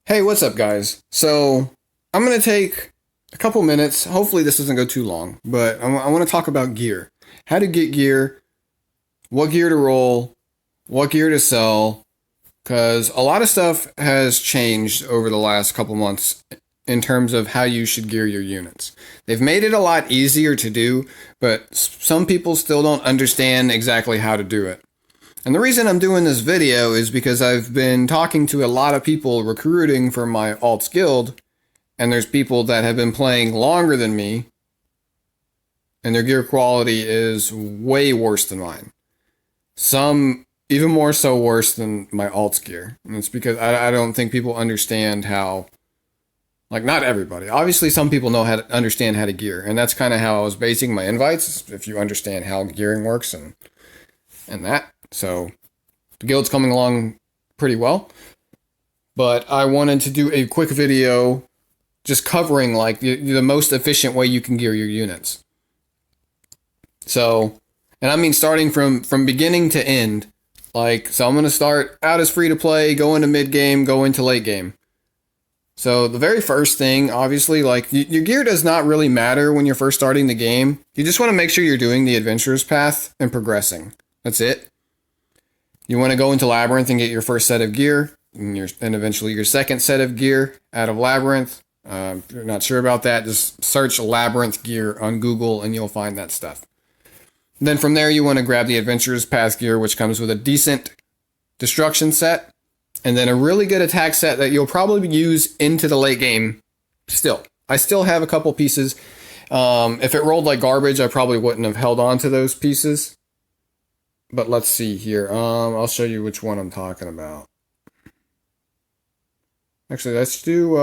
Hey, what's up, guys? So, I'm going to take a couple minutes. Hopefully, this doesn't go too long, but I want to talk about gear. How to get gear, what gear to roll, what gear to sell, because a lot of stuff has changed over the last couple months in terms of how you should gear your units. They've made it a lot easier to do, but some people still don't understand exactly how to do it. And the reason I'm doing this video is because I've been talking to a lot of people recruiting for my alts guild, and there's people that have been playing longer than me, and their gear quality is way worse than mine. Some even more so worse than my alts gear. And it's because I don't think people understand how, like, not everybody. Obviously, some people know how to understand how to gear, and that's kind of how I was basing my invites, if you understand how gearing works and that. So the guild's coming along pretty well, but I wanted to do a quick video just covering like the most efficient way you can gear your units. So, and I mean starting from beginning to end. Like, so I'm going to start out as free to play, go into mid game, go into late game. So the very first thing, obviously, like your gear does not really matter when you're first starting the game. You just want to make sure you're doing the adventurer's path and progressing. That's it. You want to go into Labyrinth and get your first set of gear, and eventually your second set of gear out of Labyrinth. If you're not sure about that, just search Labyrinth gear on Google and you'll find that stuff. Then from there, you want to grab the Adventurer's Path gear, which comes with a decent destruction set, and then a really good attack set that you'll probably use into the late game still. I still have a couple pieces. If it rolled like garbage, I probably wouldn't have held on to those pieces. But let's see here. I'll show you which one I'm talking about. Actually, let's do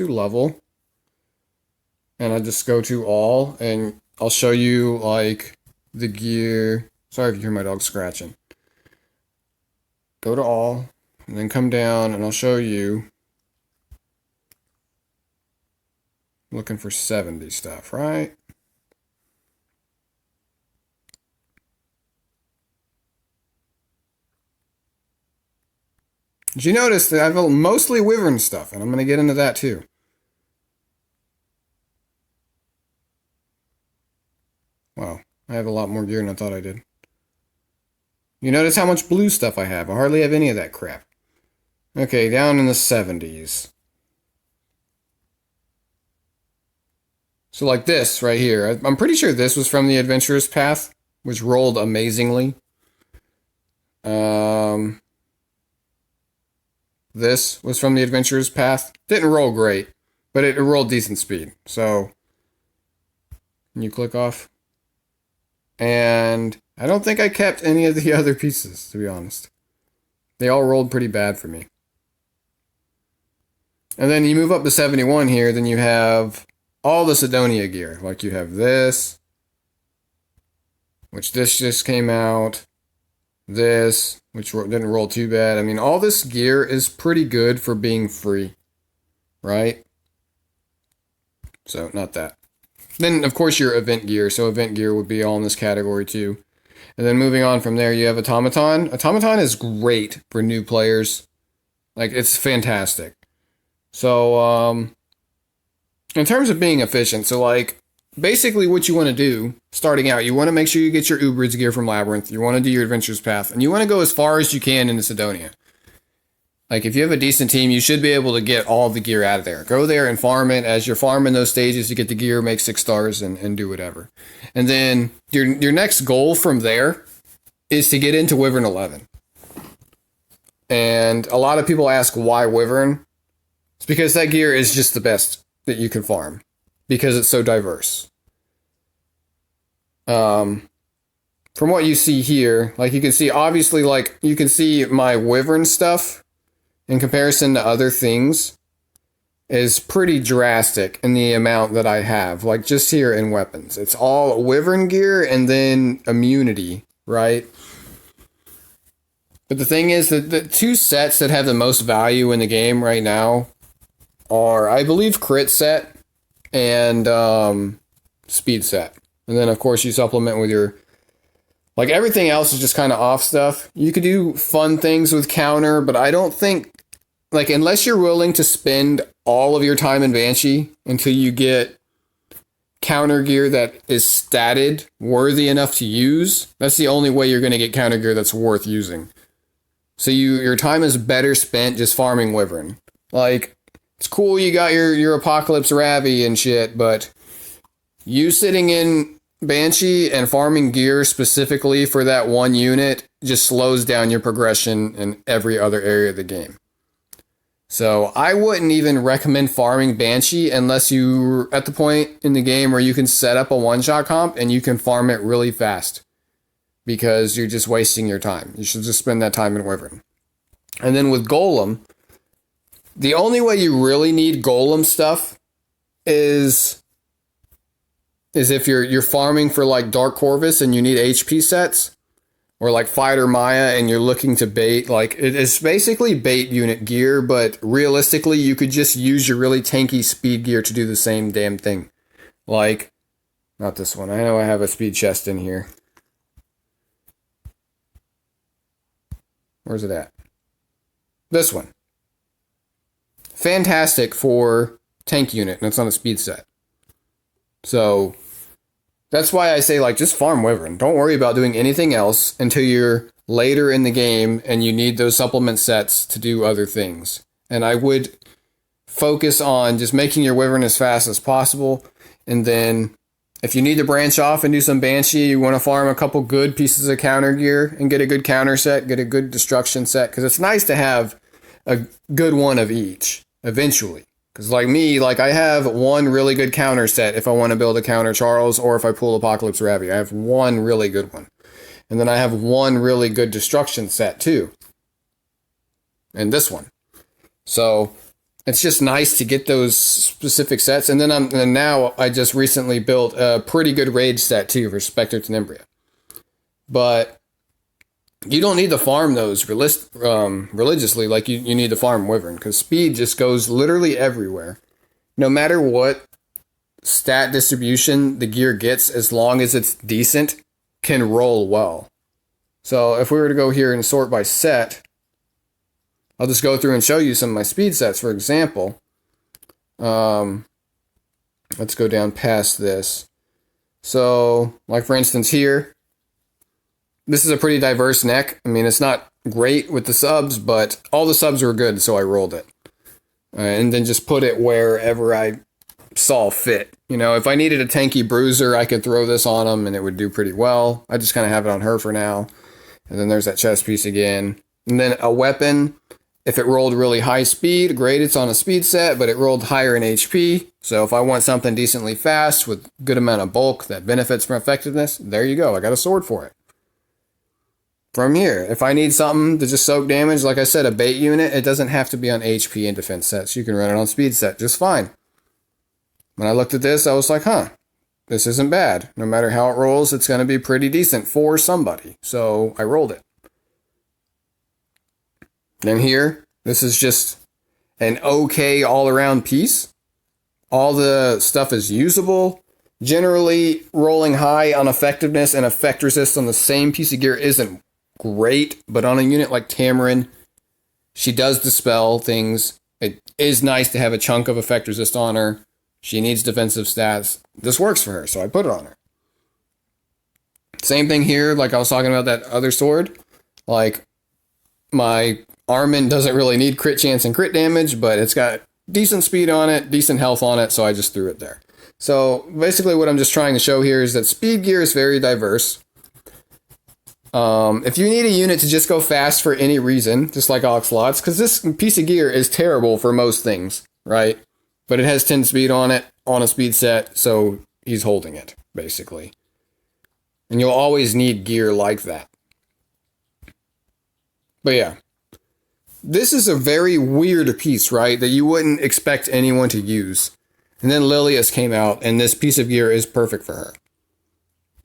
level. And I just go to all, and I'll show you like the gear. Sorry if you hear my dog scratching. Go to all, and then come down, and I'll show you. Looking for 70 stuff, right? Did you notice that I've mostly Wyvern stuff, and I'm going to get into that too. Wow, I have a lot more gear than I thought I did. You notice how much blue stuff I have. I hardly have any of that crap. Okay, down in the 70s. So like this right here. I'm pretty sure this was from the Adventurer's Path, which rolled amazingly. This was from the Adventurer's Path. Didn't roll great, but it rolled decent speed. So, can you click off? And I don't think I kept any of the other pieces, to be honest. They all rolled pretty bad for me. And then you move up to 71 here, then you have all the Sidonia gear. Like you have this, which this just came out. This, which didn't roll too bad. I mean, all this gear is pretty good for being free, right? So, not that. Then, of course, your event gear. So, event gear would be all in this category, too. And then moving on from there, you have Automaton. Automaton is great for new players. Like, it's fantastic. So, in terms of being efficient, so, like, basically what you want to do, starting out, you want to make sure you get your Uber's gear from Labyrinth, you want to do your Adventurer's Path, and you want to go as far as you can into Sidonia. Like, if you have a decent team, you should be able to get all the gear out of there. Go there and farm it. As you're farming those stages, you get the gear, make 6 stars, and do whatever. And then your next goal from there is to get into Wyvern 11. And a lot of people ask why Wyvern. It's because that gear is just the best that you can farm. Because it's so diverse. From what you see here, like you can see, obviously, like you can see my Wyvern stuff in comparison to other things is pretty drastic in the amount that I have. Like just here in weapons, it's all Wyvern gear and then immunity, right? But the thing is that the 2 sets that have the most value in the game right now are, I believe, crit set and speed set. And then, of course, you supplement with your... Like, everything else is just kind of off stuff. You could do fun things with counter, but I don't think like, unless you're willing to spend all of your time in Banshee until you get counter gear that is statted worthy enough to use, that's the only way you're going to get counter gear that's worth using. So your time is better spent just farming Wyvern. Like, it's cool you got your Apocalypse Ravi and shit, but you sitting in Banshee and farming gear specifically for that one unit just slows down your progression in every other area of the game. So I wouldn't even recommend farming Banshee unless you're at the point in the game where you can set up a one-shot comp and you can farm it really fast, because you're just wasting your time. You should just spend that time in Wyvern. And then with Golem, the only way you really need Golem stuff is if you're farming for like Dark Corvus and you need HP sets, or like Fighter Maya and you're looking to bait. Like, it's basically bait unit gear, but realistically you could just use your really tanky speed gear to do the same damn thing. Like, not this one. I know I have a speed chest in here. Where's it at? This one. Fantastic for tank unit, and it's on a speed set. So that's why I say, like, just farm Wyvern. Don't worry about doing anything else until you're later in the game and you need those supplement sets to do other things. And I would focus on just making your Wyvern as fast as possible. And then if you need to branch off and do some Banshee, you want to farm a couple good pieces of counter gear and get a good counter set, get a good destruction set. Because it's nice to have a good one of each eventually. Because like me, like, I have one really good counter set if I want to build a counter Charles, or if I pull Apocalypse Ravi. I have one really good one. And then I have one really good destruction set too. And this one. So it's just nice to get those specific sets. And then now I just recently built a pretty good rage set too for Spectre Tenebria. But you don't need to farm those religiously like you need to farm Wyvern, because speed just goes literally everywhere. No matter what stat distribution the gear gets, as long as it's decent, can roll well. So if we were to go here and sort by set, I'll just go through and show you some of my speed sets, for example. Let's go down past this. So, like, for instance here, this is a pretty diverse neck. I mean, it's not great with the subs, but all the subs were good, so I rolled it. And then just put it wherever I saw fit. You know, if I needed a tanky bruiser, I could throw this on him and it would do pretty well. I just kind of have it on her for now. And then there's that chest piece again. And then a weapon, if it rolled really high speed, great, it's on a speed set, but it rolled higher in HP. So if I want something decently fast with good amount of bulk that benefits from effectiveness, there you go. I got a sword for it. From here, if I need something to just soak damage, like I said, a bait unit, it doesn't have to be on HP and defense sets. You can run it on speed set just fine. When I looked at this, I was like, this isn't bad. No matter how it rolls, it's going to be pretty decent for somebody. So I rolled it. Then here, this is just an okay all-around piece. All the stuff is usable. Generally, rolling high on effectiveness and effect resist on the same piece of gear isn't great, but on a unit like Tamarin, she does dispel things. It is nice to have a chunk of effect resist on her. She needs defensive stats. This works for her, so I put it on her. Same thing here, like I was talking about that other sword. Like, my Armin doesn't really need crit chance and crit damage, but it's got decent speed on it, decent health on it, so I just threw it there. So basically what I'm just trying to show here is that speed gear is very diverse. If you need a unit to just go fast for any reason, just like Oxlots, because this piece of gear is terrible for most things, right? But it has 10 speed on it, on a speed set, so he's holding it, basically. And you'll always need gear like that. But yeah. This is a very weird piece, right? That you wouldn't expect anyone to use. And then Lilias came out, and this piece of gear is perfect for her.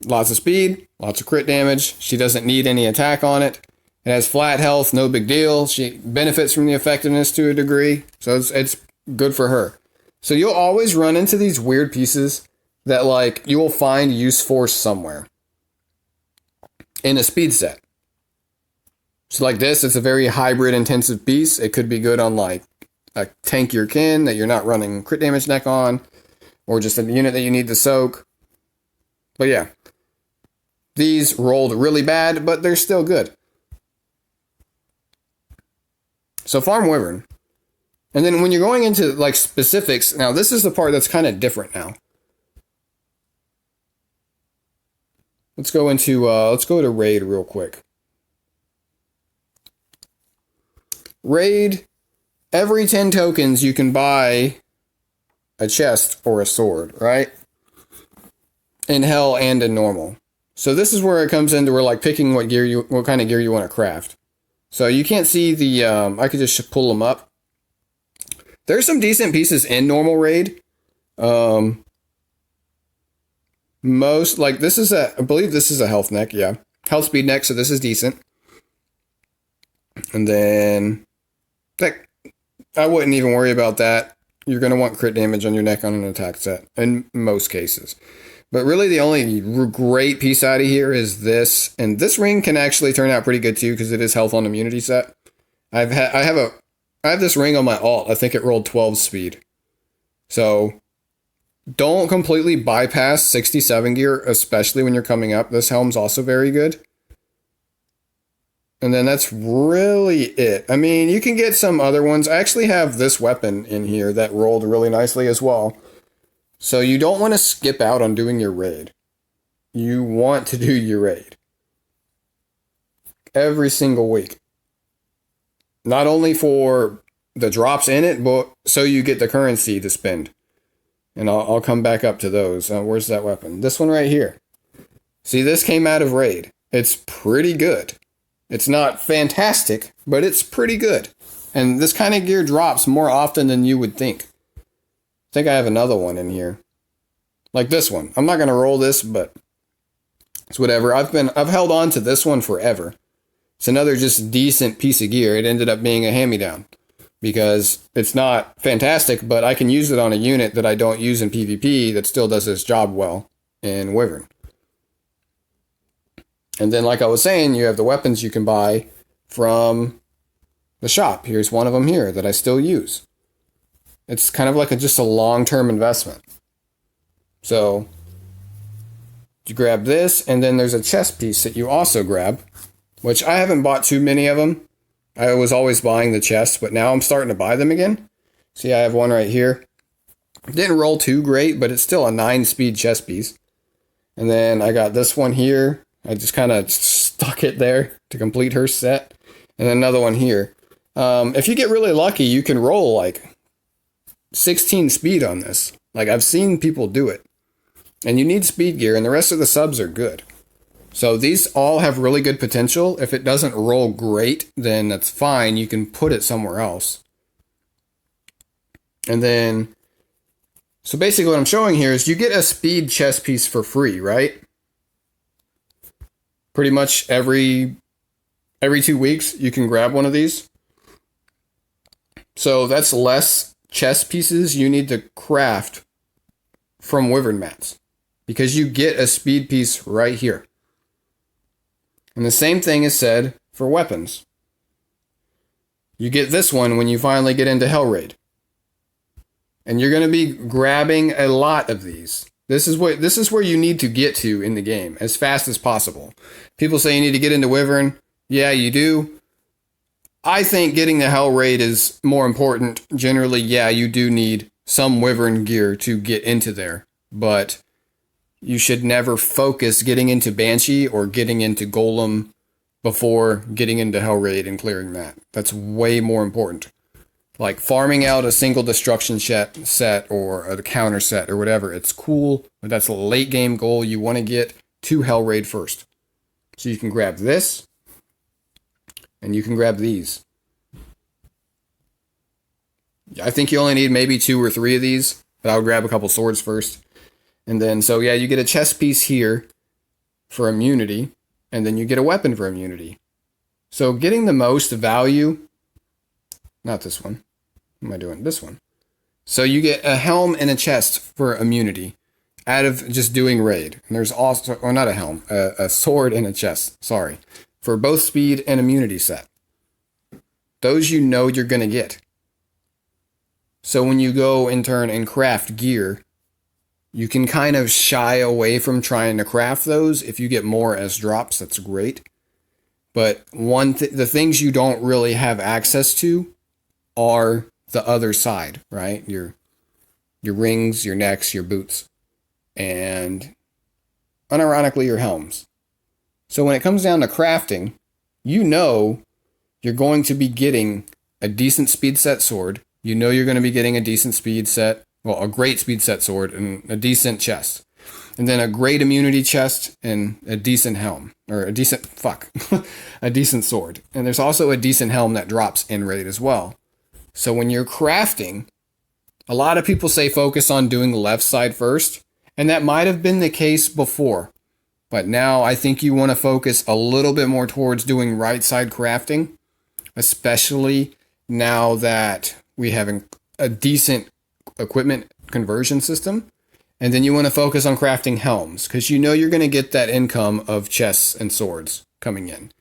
Lots of speed, lots of crit damage. She doesn't need any attack on it. It has flat health, no big deal. She benefits from the effectiveness to a degree, so it's good for her. So you'll always run into these weird pieces that, like, you will find use for somewhere in a speed set. So like this, it's a very hybrid intensive piece. It could be good on like a tankier kin that you're not running crit damage neck on, or just a unit that you need to soak. But yeah, these rolled really bad, but they're still good. So farm Wyvern. And then when you're going into like specifics, now this is the part that's kind of different now. Let's go to raid real quick. Raid, every 10 tokens you can buy a chest or a sword, right? In hell and in normal. So this is where it comes into where like picking what kind of gear you want to craft. So you can't see the I could just pull them up. There's some decent pieces in normal raid. Most like this is I believe this is a health neck, yeah. Health speed neck, so this is decent. And then I wouldn't even worry about that. You're going to want crit damage on your neck on an attack set in most cases. But really the only great piece out of here is this. And this ring can actually turn out pretty good too because it is health on immunity set. I have this ring on my alt. I think it rolled 12 speed. So don't completely bypass 67 gear, especially when you're coming up. This helm's also very good. And then that's really it. I mean, you can get some other ones. I actually have this weapon in here that rolled really nicely as well. So you don't want to skip out on doing your raid. You want to do your raid every single week. Not only for the drops in it, but so you get the currency to spend. And I'll come back up to those. Where's that weapon? This one right here. See, this came out of raid. It's pretty good. It's not fantastic, but it's pretty good. And this kind of gear drops more often than you would think. I think I have another one in here. Like this one. I'm not going to roll this, but it's whatever. I've held on to this one forever. It's another just decent piece of gear. It ended up being a hand-me-down because it's not fantastic, but I can use it on a unit that I don't use in PvP that still does its job well in Wyvern. And then, like I was saying, you have the weapons you can buy from the shop. Here's one of them here that I still use. It's kind of like just a long-term investment. So you grab this, and then there's a chest piece that you also grab, which I haven't bought too many of them. I was always buying the chests, but now I'm starting to buy them again. See, I have one right here. Didn't roll too great, but it's still a 9-speed chest piece. And then I got this one here. I just kind of stuck it there to complete her set. And then another one here. If you get really lucky, you can roll like 16 speed on this. Like I've seen people do it. And you need speed gear, and the rest of the subs are good. So these all have really good potential. If it doesn't roll great, then that's fine. You can put it somewhere else. And then, so basically what I'm showing here is you get a speed chest piece for free, right? Pretty much every 2 weeks, you can grab one of these. So that's less chest pieces you need to craft from Wyvern mats. Because you get a speed piece right here. And the same thing is said for weapons. You get this one when you finally get into Hell Raid. And you're going to be grabbing a lot of these. This is where you need to get to in the game as fast as possible. People say you need to get into Wyvern. Yeah, you do. I think getting the Hell Raid is more important. Generally, yeah, you do need some Wyvern gear to get into there. But you should never focus getting into Banshee or getting into Golem before getting into Hell Raid and clearing that. That's way more important. Like farming out a single destruction set or a counter set or whatever. It's cool, but that's a late game goal. You want to get to Hell Raid first. So you can grab this and you can grab these. I think you only need maybe 2 or 3 of these, but I'll grab a couple swords first. And then, so yeah, you get a chest piece here for immunity, and then you get a weapon for immunity. So getting the most value, not this one. What am I doing? This one. So you get a helm and a chest for immunity out of just doing raid. And there's also, or not a helm, a sword and a chest. Sorry. for both speed and immunity set. Those you know you're going to get. So when you go in turn and craft gear, you can kind of shy away from trying to craft those. If you get more as drops, that's great. But the things you don't really have access to are the other side, right? Your rings, your necks, your boots, and unironically your helms. So when it comes down to crafting, you know you're going to be getting a decent speed set sword. You know you're going to be getting a decent speed set, well, a great speed set sword and a decent chest. And then a great immunity chest and a decent helm. Or a decent sword. And there's also a decent helm that drops in raid as well. So when you're crafting, a lot of people say focus on doing the left side first. And that might have been the case before. But now I think you want to focus a little bit more towards doing right side crafting. Especially now that we have a decent equipment conversion system. And then you want to focus on crafting helms because you know you're going to get that income of chests and swords coming in.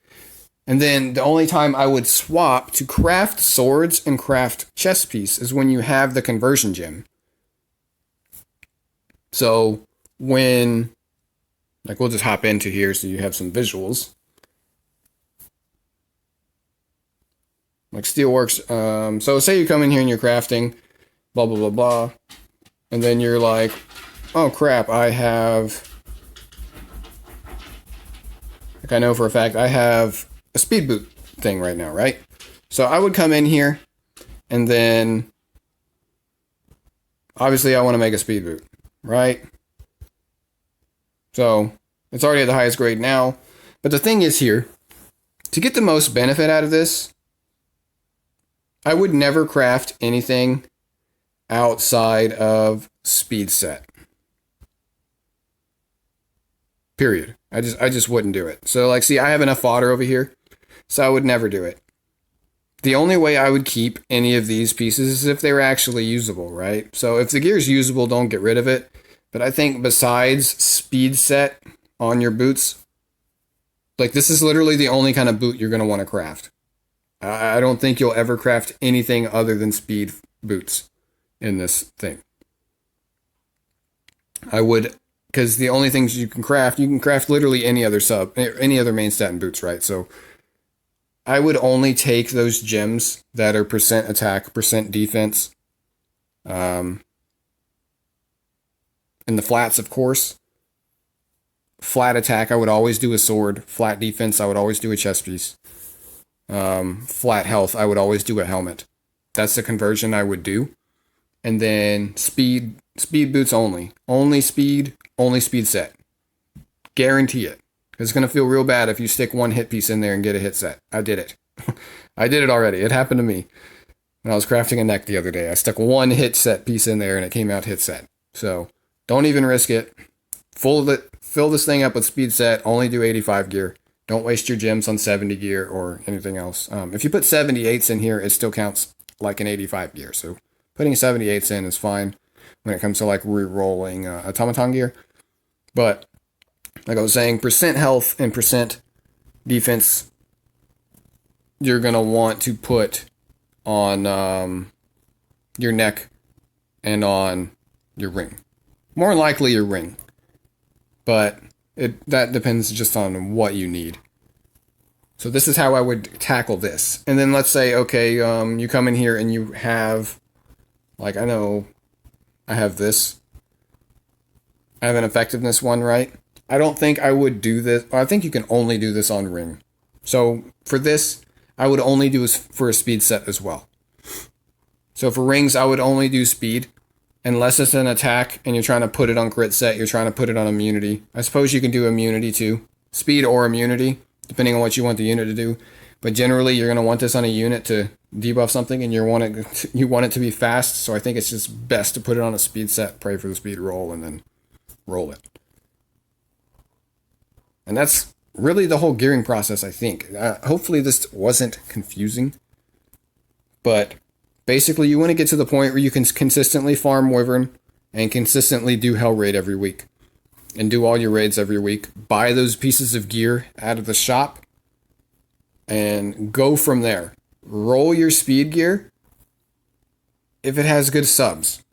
And then the only time I would swap to craft swords and craft chest piece is when you have the conversion gem. So when, like, we'll just hop into here so you have some visuals. Like Steelworks. So say you come in here and you're crafting, blah, blah, blah, blah. And then you're like, oh crap, I know for a fact I have a speed boot thing right now, right? So I would come in here and then obviously I want to make a speed boot, right? So it's already at the highest grade now. But the thing is here, to get the most benefit out of this, I would never craft anything outside of speed set. Period. I just wouldn't do it. So like, see, I have enough fodder over here, so I would never do it. The only way I would keep any of these pieces is if they were actually usable, right? So if the gear is usable, don't get rid of it. But I think besides speed set on your boots, like this is literally the only kind of boot you're going to want to craft. I don't think you'll ever craft anything other than speed boots in this thing. I would, because the only things you can craft literally any other main stat in boots, right? So I would only take those gems that are percent attack, percent defense, and the flats, of course. Flat attack, I would always do a sword. Flat defense, I would always do a chest piece. Flat health, I would always do a helmet. That's the conversion I would do. And then speed boots only. Only speed set. Guarantee it. It's going to feel real bad if you stick one hit piece in there and get a hit set. I did it. I did it already. It happened to me. When I was crafting a neck the other day, I stuck one hit set piece in there and it came out hit set. So don't even risk it. Fill this thing up with speed set. Only do 85 gear. Don't waste your gems on 70 gear or anything else. If you put 78s in here, it still counts like an 85 gear. So putting 78s in is fine when it comes to like re-rolling automaton gear. But like I was saying, percent health and percent defense, you're going to want to put on your neck and on your ring. More than likely your ring. But that depends just on what you need. So this is how I would tackle this. And then let's say, okay, you come in here and you have, like, I know I have this. I have an effectiveness one, right? I don't think I would do this. I think you can only do this on ring. So for this, I would only do for a speed set as well. So for rings, I would only do speed. Unless it's an attack and you're trying to put it on crit set, you're trying to put it on immunity. I suppose you can do immunity too. Speed or immunity, depending on what you want the unit to do. But generally, you're going to want this on a unit to debuff something, and you want it to be fast. So I think it's just best to put it on a speed set, pray for the speed roll, and then roll it. And that's really the whole gearing process, I think. Hopefully this wasn't confusing. But basically, you want to get to the point where you can consistently farm Wyvern and consistently do Hell Raid every week. And do all your raids every week. Buy those pieces of gear out of the shop. and go from there. Roll your speed gear if it has good subs.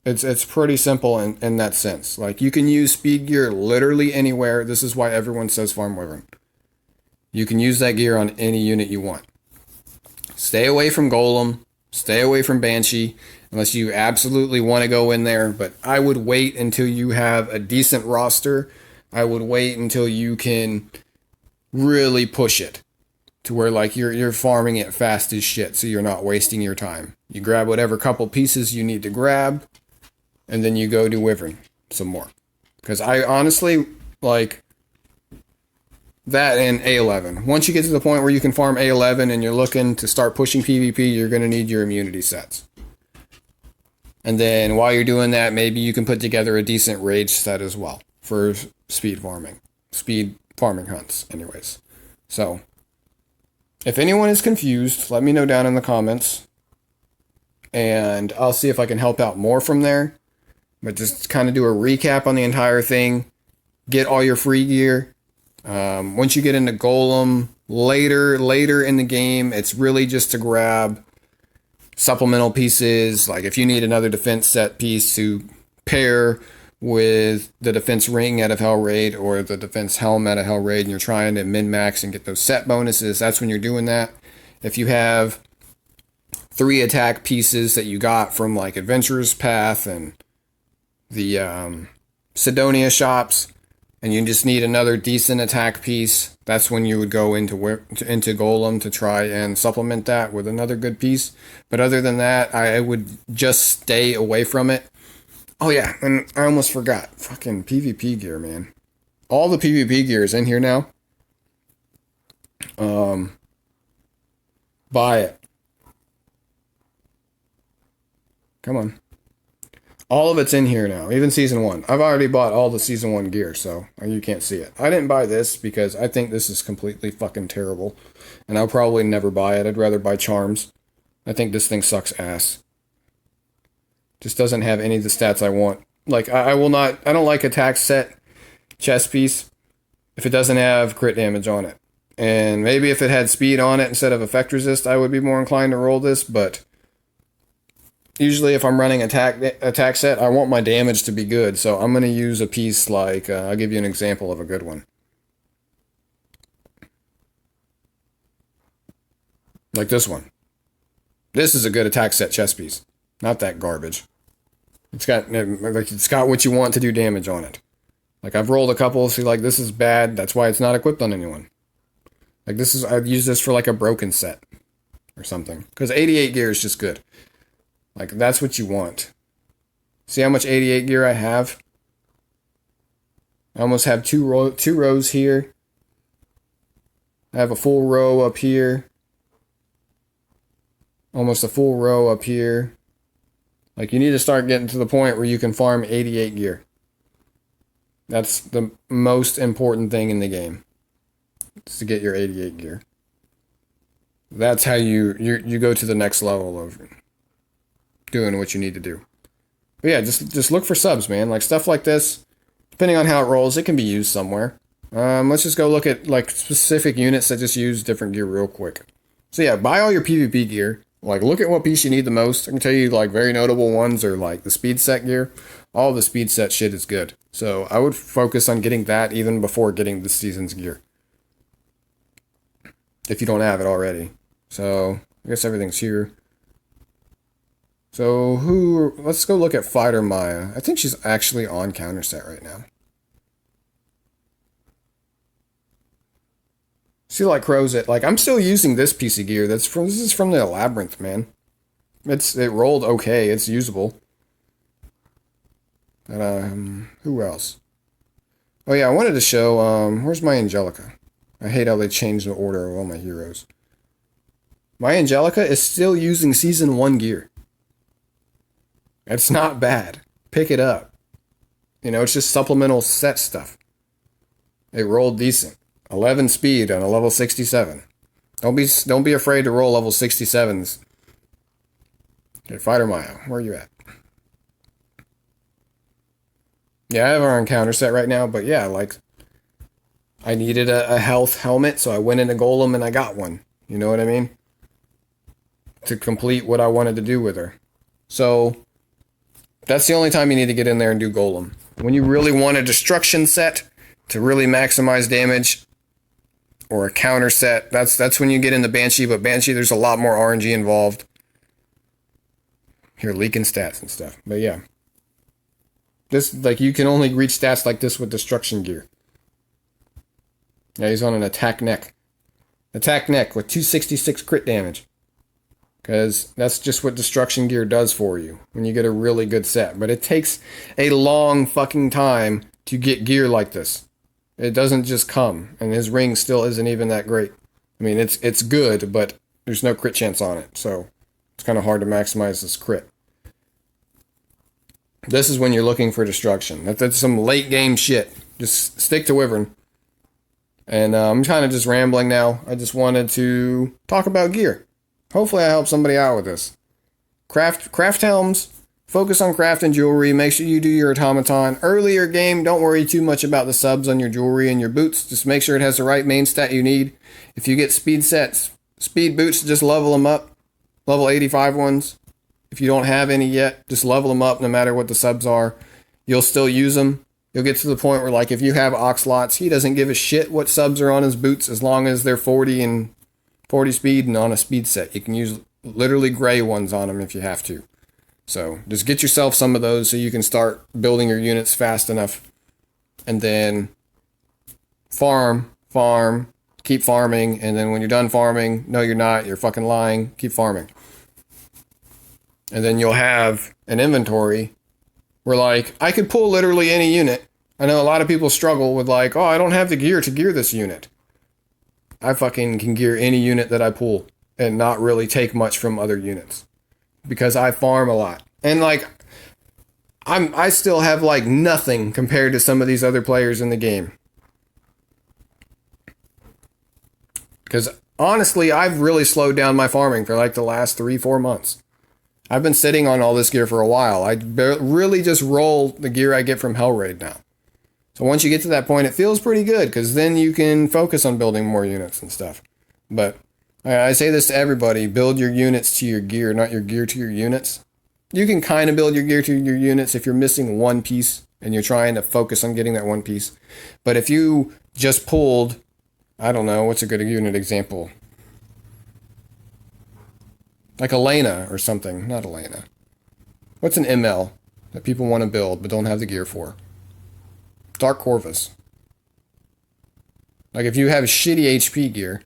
It's pretty simple in that sense. Like, you can use speed gear literally anywhere. This is why everyone says farm Wyvern. You can use that gear on any unit you want. Stay away from Golem. Stay away from Banshee unless you absolutely want to go in there. But I would wait until you have a decent roster. I would wait until you can really push it to where like you're farming it fast as shit, so you're not wasting your time. You grab whatever couple pieces you need to grab, and then you go do Wyvern some more. Because I honestly like that and A11. Once you get to the point where you can farm A11 and you're looking to start pushing PvP, you're going to need your immunity sets. And then while you're doing that, maybe you can put together a decent rage set as well for speed farming. Speed farming hunts, anyways. So, if anyone is confused, let me know down in the comments. And I'll see if I can help out more from there. But just kind of do a recap on the entire thing. Get all your free gear. Once you get into Golem, later in the game, it's really just to grab supplemental pieces. Like if you need another defense set piece to pair with the defense ring out of Hell Raid or the defense helm out of Hell Raid, and you're trying to min-max and get those set bonuses, that's when you're doing that. If you have 3 attack pieces that you got from like Adventurer's Path and the Sidonia shops, and you just need another decent attack piece, that's when you would go into Golem to try and supplement that with another good piece. But other than that, I would just stay away from it. Oh yeah, and I almost forgot. Fucking PvP gear, man. All the PvP gear is in here now. Buy it. Come on. All of it's in here now, even Season 1. I've already bought all the Season 1 gear, so you can't see it. I didn't buy this because I think this is completely fucking terrible. And I'll probably never buy it. I'd rather buy Charms. I think this thing sucks ass. Just doesn't have any of the stats I want. Like, I don't like attack set chest piece if it doesn't have crit damage on it. And maybe if it had speed on it instead of effect resist, I would be more inclined to roll this, but usually if I'm running attack set, I want my damage to be good, so I'm going to use a piece like, I'll give you an example of a good one. Like this one. This is a good attack set chest piece. Not that garbage. It's got what you want to do damage on it. Like I've rolled a couple, see like this is bad, that's why it's not equipped on anyone. Like I'd use this for like a broken set or something. Because 88 gear is just good. Like, that's what you want. See how much 88 gear I have? I almost have two rows here. I have a full row up here. Almost a full row up here. Like, you need to start getting to the point where you can farm 88 gear. That's the most important thing in the game. Is to get your 88 gear. That's how you go to the next level of doing what you need to do. But yeah, just look for subs, man. Like stuff like this, depending on how it rolls, it can be used somewhere. Let's just go look at like specific units that just use different gear real quick. So yeah, buy all your PvP gear. Like look at what piece you need the most. I can tell you like very notable ones are like the speed set gear. All the speed set shit is good. So I would focus on getting that even before getting the season's gear. If you don't have it already. So I guess everything's here. So let's go look at Fighter Maya. I think she's actually on counter set right now. See like Crow's like I'm still using this piece of gear. This is from the Labyrinth, man. It rolled okay, it's usable. And who else? Oh yeah, I wanted to show where's my Angelica? I hate how they changed the order of all my heroes. My Angelica is still using Season 1 gear. It's not bad. Pick it up. You know, it's just supplemental set stuff. It rolled decent. 11 speed on a level 67. Don't be afraid to roll level 67s. Okay, Fighter Maya, where are you at? Yeah, I have her on counter set right now, but yeah, like I needed a health helmet, so I went into Golem and I got one. You know what I mean? To complete what I wanted to do with her. So that's the only time you need to get in there and do Golem. When you really want a destruction set to really maximize damage, or a counter set, that's when you get into Banshee. But Banshee, there's a lot more RNG involved. You're leaking stats and stuff. But yeah. This, like, you can only reach stats like this with destruction gear. Now he's on an attack neck. Attack neck with 266 crit damage. Because that's just what destruction gear does for you when you get a really good set. But it takes a long fucking time to get gear like this. It doesn't just come. And his ring still isn't even that great. I mean, it's good, but there's no crit chance on it. So it's kind of hard to maximize this crit. This is when you're looking for destruction. That's some late game shit. Just stick to Wyvern. And I'm kind of just rambling now. I just wanted to talk about gear. Hopefully I help somebody out with this. Craft helms. Focus on crafting jewelry. Make sure you do your automaton. Earlier game, don't worry too much about the subs on your jewelry and your boots. Just make sure it has the right main stat you need. If you get speed sets, speed boots, just level them up. Level 85 ones. If you don't have any yet, just level them up no matter what the subs are. You'll still use them. You'll get to the point where, like, if you have Oxlots, he doesn't give a shit what subs are on his boots as long as they're 40 and 40 speed and on a speed set. You can use literally gray ones on them if you have to. So just get yourself some of those so you can start building your units fast enough. And then farm, keep farming. And then when you're done farming, no, you're not. You're fucking lying. Keep farming. And then you'll have an inventory where, like, I could pull literally any unit. I know a lot of people struggle with, like, oh, I don't have the gear to gear this unit. I fucking can gear any unit that I pull and not really take much from other units because I farm a lot. And, like, I still have, like, nothing compared to some of these other players in the game. Because honestly, I've really slowed down my farming for, like, the last 3-4 months. I've been sitting on all this gear for a while. I really just roll the gear I get from Hellraid now. So once you get to that point, it feels pretty good because then you can focus on building more units and stuff. But I say this to everybody, build your units to your gear, not your gear to your units. You can kind of build your gear to your units if you're missing one piece and you're trying to focus on getting that one piece. But if you just pulled, I don't know, what's a good unit example? Like Elena or something. Not Elena. What's an ML that people want to build but don't have the gear for? Dark Corvus. Like if you have shitty HP gear,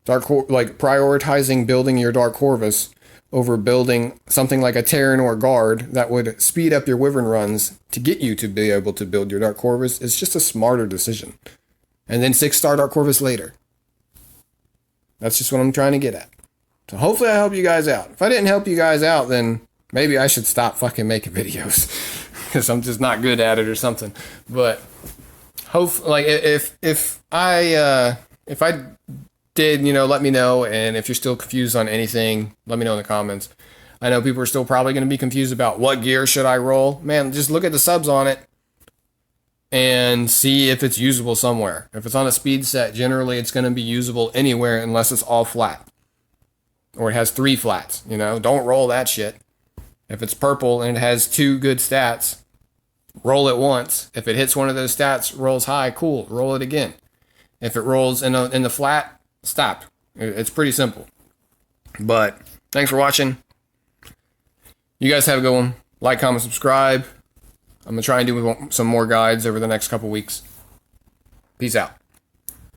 like prioritizing building your Dark Corvus over building something like a Terran or Guard that would speed up your Wyvern runs to get you to be able to build your Dark Corvus is just a smarter decision. And then 6-star Dark Corvus later. That's just what I'm trying to get at. So hopefully I help you guys out. If I didn't help you guys out, then maybe I should stop fucking making videos because I'm just not good at it or something. But hopefully, like if I did, you know, let me know. And if you're still confused on anything, let me know in the comments. I know people are still probably going to be confused about what gear should I roll. Man, just look at the subs on it and see if it's usable somewhere. If it's on a speed set, generally it's going to be usable anywhere unless it's all flat. Or it has 3 flats, you know? Don't roll that shit. If it's purple and it has 2 good stats, roll it once. If it hits one of those stats, rolls high, cool, roll it again. If it rolls in the flat, stop. It's pretty simple. But thanks for watching. You guys have a good one. Like, comment, subscribe. I'm going to try and do some more guides over the next couple weeks. Peace out.